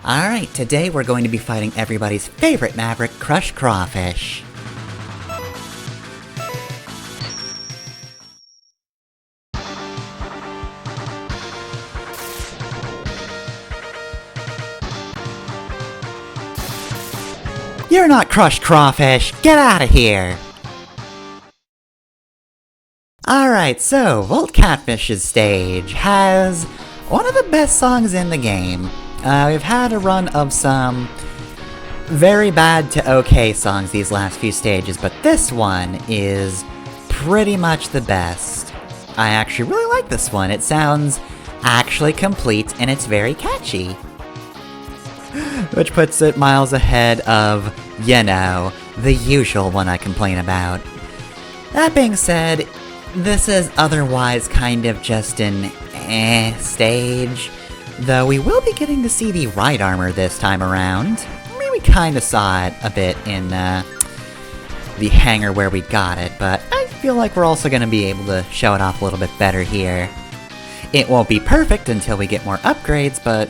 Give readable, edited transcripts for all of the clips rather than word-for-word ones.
Alright, today we're going to be fighting everybody's favorite Maverick, Crush Crawfish. You're not Crush Crawfish! Get out of here! Alright, so Volt Catfish's stage has one of the best songs in the game. We've had a run of some very bad to okay songs these last few stages, but this one is pretty much the best. I actually really like this one. It sounds actually complete and it's very catchy. Which puts it miles ahead of, you know, the usual one I complain about. That being said, this is otherwise kind of just an stage. Though we will be getting to see the ride armor this time around. I mean, we kinda saw it a bit in the hangar where we got it, but I feel like we're also gonna be able to show it off a little bit better here. It won't be perfect until we get more upgrades, but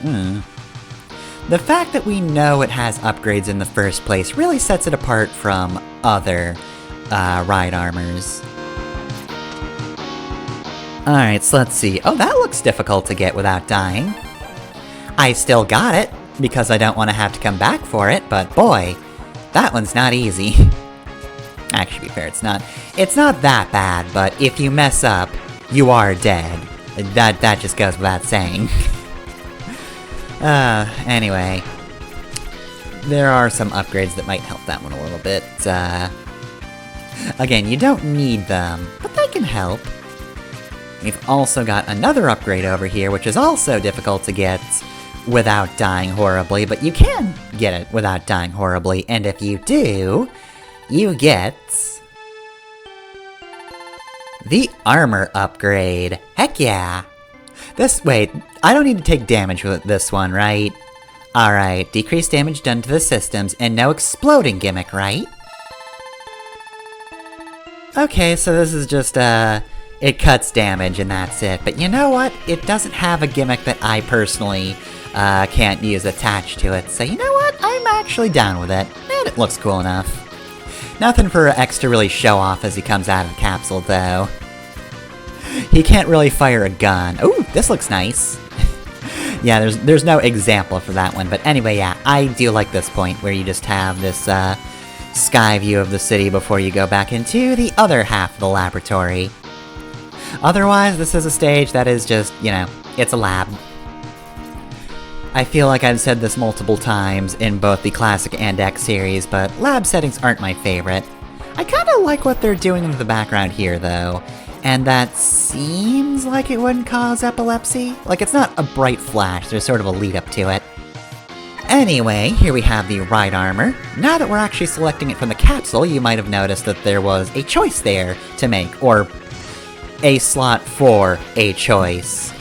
the fact that we know it has upgrades in the first place really sets it apart from other ride armors. Alright, so let's see. Oh, that looks difficult to get without dying. I still got it, because I don't want to have to come back for it, but boy, that one's not easy. Actually, to be fair, it's not that bad, but if you mess up, you are dead. That just goes without saying. Anyway. There are some upgrades that might help that one a little bit. Again, you don't need them, but they can help. We've also got another upgrade over here, which is also difficult to get without dying horribly, but you can get it without dying horribly, and if you do, you get the armor upgrade. Heck yeah! Wait, I don't need to take damage with this one, right? Alright, decreased damage done to the systems, and no exploding gimmick, right? Okay, so this is just, it cuts damage and that's it, but you know what? It doesn't have a gimmick that I personally can't use attached to it, so you know what? I'm actually down with it, and it looks cool enough. Nothing for X to really show off as he comes out of the capsule, though. He can't really fire a gun. Ooh, this looks nice. Yeah, there's no example for that one, but anyway, yeah, I do like this point where you just have this sky view of the city before you go back into the other half of the laboratory. Otherwise, this is a stage that is just, you know, it's a lab. I feel like I've said this multiple times in both the Classic and X series, but lab settings aren't my favorite. I kinda like what they're doing in the background here, though, and that seems like it wouldn't cause epilepsy. Like, it's not a bright flash, there's sort of a lead-up to it. Anyway, here we have the ride armor. Now that we're actually selecting it from the capsule, you might have noticed that there was a choice there to make, or a slot for a choice.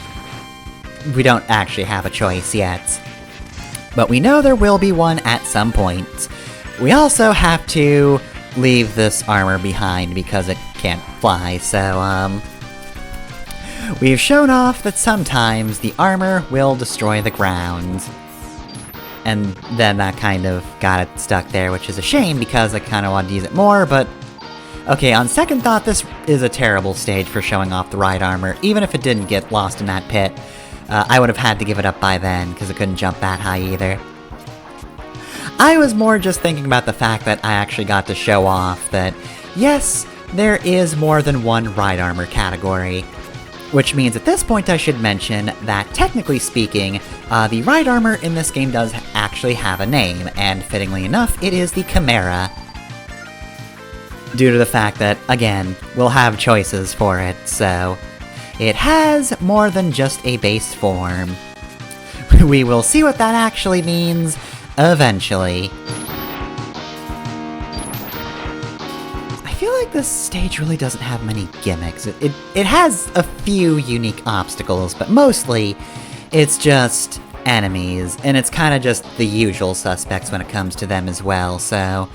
We don't actually have a choice yet. But we know there will be one at some point. We also have to leave this armor behind because it can't fly, so, we've shown off that sometimes the armor will destroy the ground. And then that kind of got it stuck there, which is a shame because I kinda wanted to use it more, but okay, on second thought, this is a terrible stage for showing off the ride armor. Even if it didn't get lost in that pit, I would have had to give it up by then, because it couldn't jump that high either. I was more just thinking about the fact that I actually got to show off that, yes, there is more than one ride armor category. Which means at this point I should mention that, technically speaking, the ride armor in this game does actually have a name, and fittingly enough, it is the Chimera. Due to the fact that, again, we'll have choices for it, so it has more than just a base form. We will see what that actually means eventually. I feel like this stage really doesn't have many gimmicks. It has a few unique obstacles, but mostly it's just enemies, and it's kinda just the usual suspects when it comes to them as well, so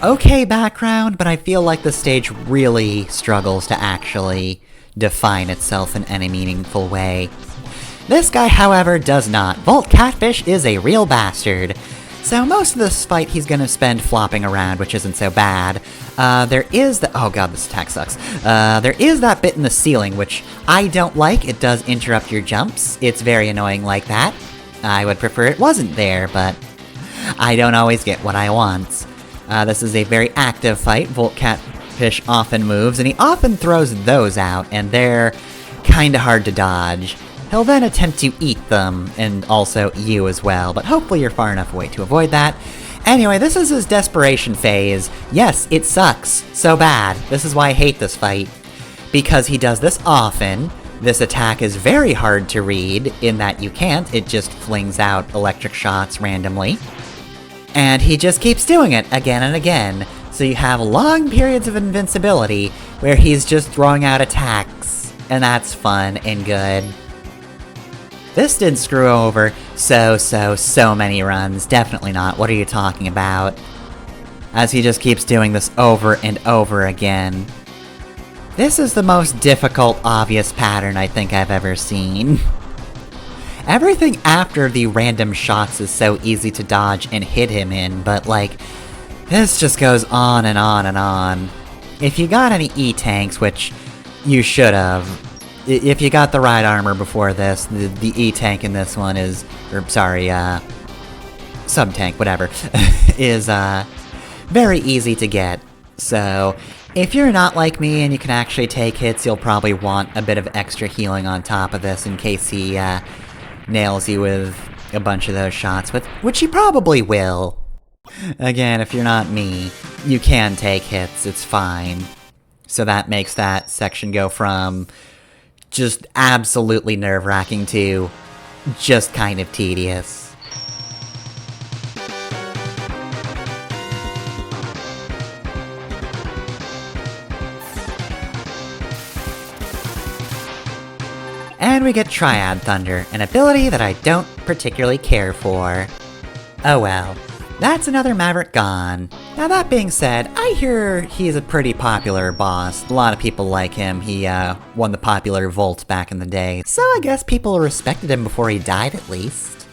okay background, but I feel like the stage really struggles to actually define itself in any meaningful way. This guy, however, does not. Volt Catfish is a real bastard. So most of this fight he's gonna spend flopping around, which isn't so bad. There is the- oh god, this attack sucks. There is that bit in the ceiling, which I don't like. It does interrupt your jumps. It's very annoying like that. I would prefer it wasn't there, but I don't always get what I want. This is a very active fight. Volt Catfish often moves, and he often throws those out, and they're kinda hard to dodge. He'll then attempt to eat them, and also you as well, but hopefully you're far enough away to avoid that. Anyway, this is his desperation phase. Yes, it sucks so bad. This is why I hate this fight. Because he does this often, this attack is very hard to read, in that you can't, it just flings out electric shots randomly. And he just keeps doing it again and again, so you have long periods of invincibility where he's just throwing out attacks, and that's fun and good. This did screw over so many runs. Definitely not. What are you talking about? As he just keeps doing this over and over again. This is the most difficult, obvious pattern I think I've ever seen. Everything after the random shots is so easy to dodge and hit him in, but like, this just goes on and on and on. If you got any E-tanks, which you should have, if you got the right armor before this, the E-tank in this one is, or sorry, sub-tank, whatever, is, very easy to get. So, if you're not like me and you can actually take hits, you'll probably want a bit of extra healing on top of this in case he, nails you with a bunch of those shots, which he probably will. Again, if you're not me, you can take hits, it's fine. So that makes that section go from just absolutely nerve-wracking to just kind of tedious. And we get Triad Thunder, an ability that I don't particularly care for. Oh well. That's another Maverick gone. Now that being said, I hear he's a pretty popular boss. A lot of people like him. He, won the popular Volt back in the day. So I guess people respected him before he died, at least.